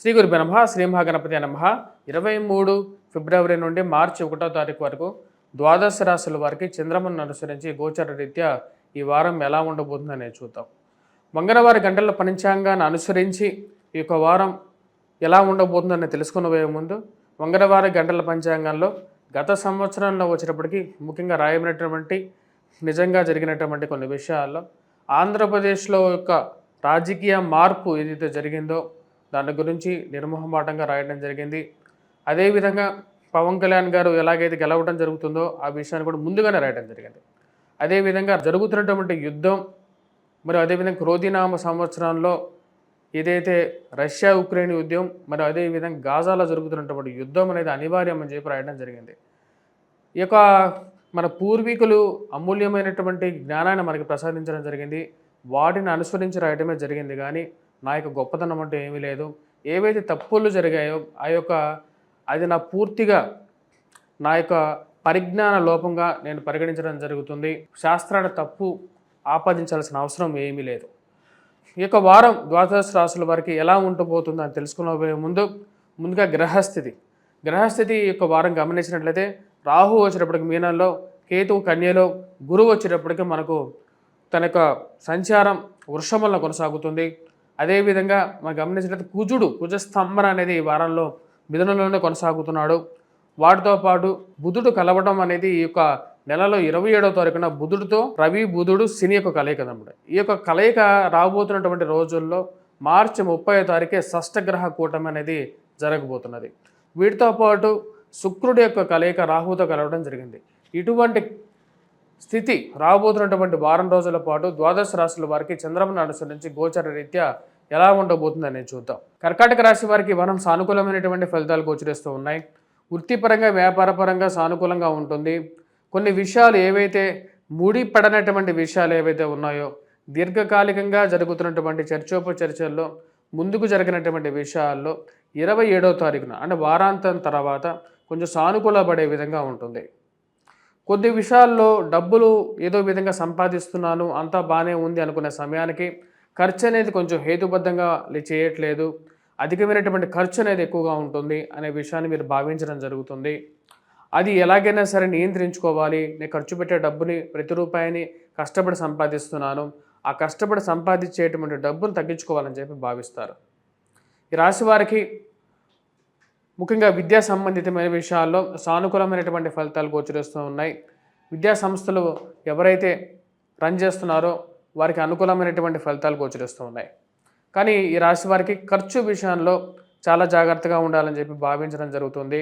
శ్రీ గురుభ్యో నమః శ్రీ మహాగణపతి నమః 23 ఫిబ్రవరి నుండి మార్చి 1వ తారీఖు వరకు ద్వాదశ రాశుల వారికి చంద్రమను అనుసరించి గోచర రీత్యా ఈ వారం ఎలా ఉండబోతుందనే చూద్దాం. మంగళవారి గంటల పంచాంగాన్ని అనుసరించి ఈ యొక్క వారం ఎలా ఉండబోతుందని తెలుసుకునే ముందు మంగళవారి గంటల పంచాంగంలో గత సంవత్సరంలో వచ్చేటప్పటికి ముఖ్యంగా రాయబడినటువంటి నిజంగా జరిగినటువంటి కొన్ని విషయాల్లో ఆంధ్రప్రదేశ్లో యొక్క రాజకీయ మార్పు ఏదైతే జరిగిందో దాని గురించి నిర్మోహమాటంగా రాయడం జరిగింది. అదేవిధంగా పవన్ కళ్యాణ్ గారు ఎలాగైతే గెలవడం జరుగుతుందో ఆ విషయాన్ని కూడా ముందుగానే రాయడం జరిగింది. అదేవిధంగా జరుగుతున్నటువంటి యుద్ధం మరియు అదేవిధంగా క్రోధినామ సంవత్సరంలో ఏదైతే రష్యా ఉక్రెయిన్ యుద్ధం మరియు అదేవిధంగా గాజాలో జరుగుతున్నటువంటి యుద్ధం అనేది అనివార్యం అని చెప్పి రాయడం జరిగింది. ఈ యొక్క మన పూర్వీకులు అమూల్యమైనటువంటి జ్ఞానాన్ని మనకి ప్రసాదించడం జరిగింది. వాటిని అనుసరించి రాయడమే జరిగింది. కానీ నా యొక్క గొప్పతనం అంటే ఏమీ లేదు. ఏవైతే తప్పులు జరిగాయో అది నా పూర్తిగా నా యొక్క పరిజ్ఞాన లోపంగా నేను పరిగణించడం జరుగుతుంది. శాస్త్రాన్ని తప్పు ఆపాదించాల్సిన అవసరం ఏమీ లేదు. ఈ యొక్క వారం ద్వాదశ రాశుల వారికి ఎలా ఉండబోతుందో అని తెలుసుకునే ముందుగా గ్రహస్థితి ఈ యొక్క వారం గమనించినట్లయితే రాహు వచ్చేటప్పటికి మీనంలో, కేతువు కన్యలో, గురువు వచ్చేటప్పటికి మనకు తన యొక్క సంచారం వృషభంలో కొనసాగుతుంది. అదేవిధంగా మనం గమనించినట్లయితే కుజస్తంభన అనేది ఈ వారంలో మిథునంలోనే కొనసాగుతున్నాడు. వాటితో పాటు బుధుడు కలవడం అనేది ఈ యొక్క నెలలో 27వ తారీఖున బుధుడితో రవి బుధుడు శని యొక్క కలయిక అన్నమాట. ఈ యొక్క కలయిక రాబోతున్నటువంటి రోజుల్లో మార్చి 30వ తారీఖే షష్టగ్రహ కూటమి అనేది జరగబోతున్నది. వీటితో పాటు శుక్రుడి యొక్క కలయిక రాహుతో కలవడం జరిగింది. ఇటువంటి స్థితి రాబోతున్నటువంటి వారం రోజుల పాటు ద్వాదశ రాశుల వారికి చంద్రమను అనుసరించి గోచర రీత్యా ఎలా ఉండబోతుందని చూద్దాం. కర్కాటక రాశి వారికి వారం సానుకూలమైనటువంటి ఫలితాలు గోచరిస్తూ ఉన్నాయి. వృత్తిపరంగా వ్యాపారపరంగా సానుకూలంగా ఉంటుంది. కొన్ని విషయాలు ఏవైతే ముడిపడనటువంటి విషయాలు ఏవైతే ఉన్నాయో దీర్ఘకాలికంగా జరుగుతున్నటువంటి చర్చోపచర్చల్లో ముందుకు జరిగినటువంటి విషయాల్లో 27వ తారీఖున అంటే వారాంతం తర్వాత కొంచెం సానుకూల పడే విధంగా ఉంటుంది. కొద్ది విషయాల్లో డబ్బులు ఏదో విధంగా సంపాదిస్తున్నాను అంతా బాగానే ఉంది అనుకునే సమయానికి ఖర్చు అనేది కొంచెం హేతుబద్ధంగా చేయట్లేదు, అధికమైనటువంటి ఖర్చు అనేది ఎక్కువగా ఉంటుంది అనే విషయాన్ని మీరు భావించడం జరుగుతుంది. అది ఎలాగైనా సరే నియంత్రించుకోవాలి. నేను ఖర్చు పెట్టే డబ్బుని ప్రతి రూపాయిని కష్టపడి సంపాదిస్తున్నాను, ఆ కష్టపడి సంపాదించేటువంటి డబ్బును తగ్గించుకోవాలని చెప్పి భావిస్తారు. ఈ రాశి వారికి ముఖ్యంగా విద్యా సంబంధితమైన విషయాల్లో సానుకూలమైనటువంటి ఫలితాలు గోచరిస్తూ ఉన్నాయి. విద్యా సంస్థలు ఎవరైతే రన్ చేస్తున్నారో వారికి అనుకూలమైనటువంటి ఫలితాలు గోచరిస్తూ ఉన్నాయి. కానీ ఈ రాశి వారికి ఖర్చు విషయంలో చాలా జాగ్రత్తగా ఉండాలని చెప్పి భావించడం జరుగుతుంది.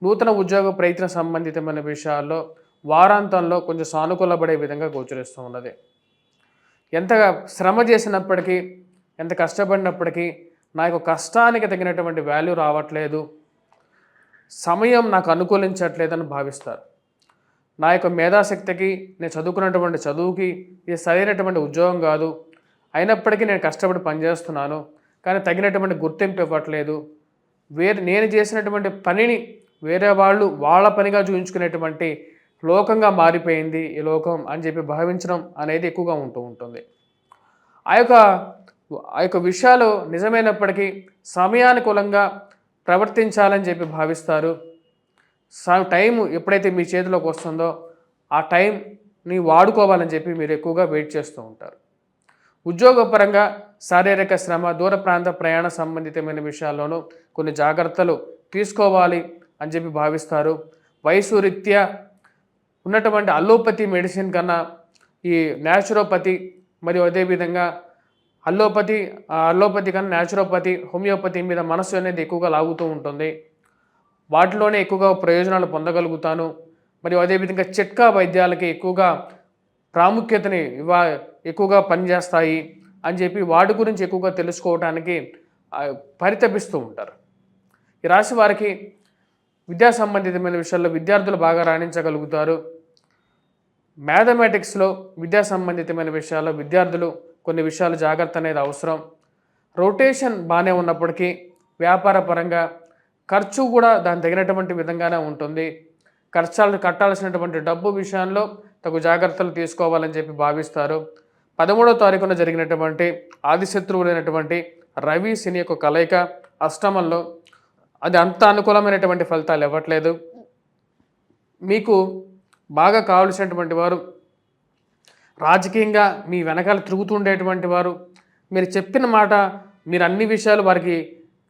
నూతన ఉద్యోగ ప్రయత్న సంబంధితమైన విషయాల్లో వారాంతంలో కొంచెం సానుకూలపడే విధంగా గోచరిస్తూ ఉన్నది. ఎంతగా శ్రమ చేసినప్పటికీ, ఎంత కష్టపడినప్పటికీ నా యొక్క కష్టానికి తగినటువంటి వాల్యూ రావట్లేదు, సమయం నాకు అనుకూలించట్లేదని భావిస్తారు. నా యొక్క మేధాశక్తికి, నేను చదువుకున్నటువంటి చదువుకి ఇది సరైనటువంటి ఉద్యోగం కాదు, అయినప్పటికీ నేను కష్టపడి పనిచేస్తున్నాను కానీ తగినటువంటి గుర్తింపు ఇవ్వట్లేదు, నేను చేసినటువంటి పనిని వేరే వాళ్ళు వాళ్ళ పనిగా చూపించుకునేటువంటి లోకంగా మారిపోయింది ఈ లోకం అని చెప్పి భావించడం అనేది ఎక్కువగా ఉంటుంది. ఆ యొక్క విషయాలు నిజమైనప్పటికీ సమయానుకూలంగా ప్రవర్తించాలని చెప్పి భావిస్తారు. టైం ఎప్పుడైతే మీ చేతిలోకి వస్తుందో ఆ టైంని వాడుకోవాలని చెప్పి మీరు ఎక్కువగా వెయిట్ చేస్తూ ఉంటారు. ఉద్యోగపరంగా శారీరక శ్రమ, దూర ప్రాంత ప్రయాణ సంబంధితమైన విషయాల్లోనూ కొన్ని జాగ్రత్తలు తీసుకోవాలి అని చెప్పి భావిస్తారు. వయసు రీత్యా ఉన్నటువంటి అల్లోపతి మెడిసిన్ కన్నా ఈ న్యాచురోపతి మరియు అదేవిధంగా అల్లోపతి కన్నా న్యాచురోపతి, హోమియోపతి మీద మనసు అనేది ఎక్కువగా లాగుతూ ఉంటుంది. వాటిలోనే ఎక్కువగా ప్రయోజనాలు పొందగలుగుతాను. మరియు అదేవిధంగా చిట్కా వైద్యాలకి ఎక్కువగా ప్రాముఖ్యతని ఎక్కువగా పనిచేస్తాయి అని చెప్పి వాటి గురించి ఎక్కువగా తెలుసుకోవడానికి పరితపిస్తూ ఉంటారు. ఈ రాశి వారికి విద్యా సంబంధితమైన విషయాల్లో విద్యార్థులు బాగా రాణించగలుగుతారు. మ్యాథమెటిక్స్లో విద్యా సంబంధితమైన విషయాల్లో విద్యార్థులు కొన్ని విషయాలు జాగ్రత్త అనేది అవసరం. రొటేషన్ బాగానే ఉన్నప్పటికీ వ్యాపార పరంగా ఖర్చు కూడా దాని తగినటువంటి విధంగానే ఉంటుంది. కట్టాల్సినటువంటి డబ్బు విషయంలో తగు జాగ్రత్తలు తీసుకోవాలని చెప్పి భావిస్తారు. 13వ తారీఖున జరిగినటువంటి ఆదిశత్రువులైనటువంటి రవి శని యొక్క కలయిక అష్టమంలో, అది అంత అనుకూలమైనటువంటి ఫలితాలు ఇవ్వట్లేదు. మీకు బాగా కావలసినటువంటి వారు రాజకీయంగా మీ వెనకాల తిరుగుతుండేటువంటి వారు, మీరు చెప్పిన మాట, మీరు అన్ని విషయాలు వారికి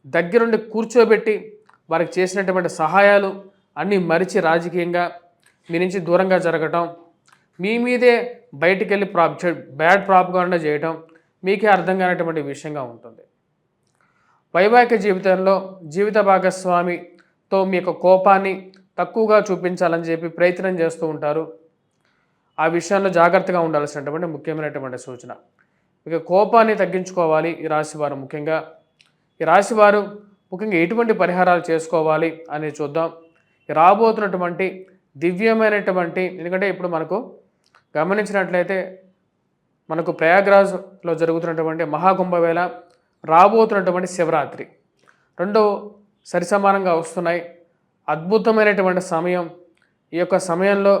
దగ్గరుండి కూర్చోబెట్టి వారికి చేసినటువంటి సహాయాలు అన్నీ మరిచి రాజకీయంగా మీ నుంచి దూరంగా జరగటం, మీ మీదే బయటికెళ్ళి బ్యాడ్ ప్రాపగాండా చేయటం మీకే అర్థం కానటువంటి విషయంగా ఉంటుంది. వైవాహిక జీవితంలో జీవిత భాగస్వామితో మీ యొక్క కోపాన్ని తక్కువగా చూపించాలని చెప్పి ప్రయత్నం చేస్తూ ఉంటారు. ఆ విషయంలో జాగ్రత్తగా ఉండాల్సినటువంటి ముఖ్యమైనటువంటి సూచన. ఇక కోపాన్ని తగ్గించుకోవాలి ఈ రాశివారు. ముఖ్యంగా ఈ రాశివారు ముఖ్యంగా ఎటువంటి పరిహారాలు చేసుకోవాలి అనేది చూద్దాం. రాబోతున్నటువంటి దివ్యమైనటువంటి, ఎందుకంటే ఇప్పుడు మనకు గమనించినట్లయితే మనకు ప్రయాగ్రాజ్లో జరుగుతున్నటువంటి మహాకుంభవేళ, రాబోతున్నటువంటి శివరాత్రి రెండు సరిసమానంగా వస్తున్నాయి. అద్భుతమైనటువంటి సమయం. ఈ యొక్క సమయంలో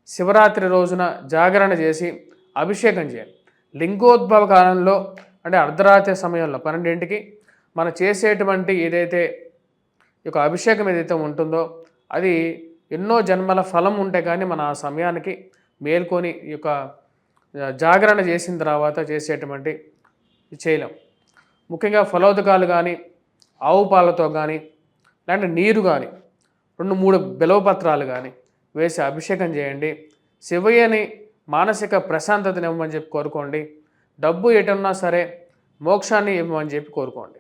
శివరాత్రి రోజున జాగరణ చేసి అభిషేకం చేయాలి. లింగోద్భవ కాలంలో అంటే అర్ధరాత్రి సమయంలో 12కి మనం చేసేటువంటి ఏదైతే ఈ యొక్క అభిషేకం ఏదైతే ఉంటుందో అది ఎన్నో జన్మల ఫలం ఉంటే కానీ మన ఆ సమయానికి మేల్కొని ఈ యొక్క జాగరణ చేసిన తర్వాత చేసేటువంటి చేయలేం. ముఖ్యంగా ఫలోదకాలు కానీ, ఆవు పాలతో కానీ, లేదంటే నీరు కానీ, 2-3 బిలవపత్రాలు కానీ వేసి అభిషేకం చేయండి. శివయ్యని మానసిక ప్రశాంతతని ఇవ్వమని చెప్పి కోరుకోండి. డబ్బు ఎటున్నా సరే మోక్షాన్ని ఇవ్వమని చెప్పి కోరుకోండి.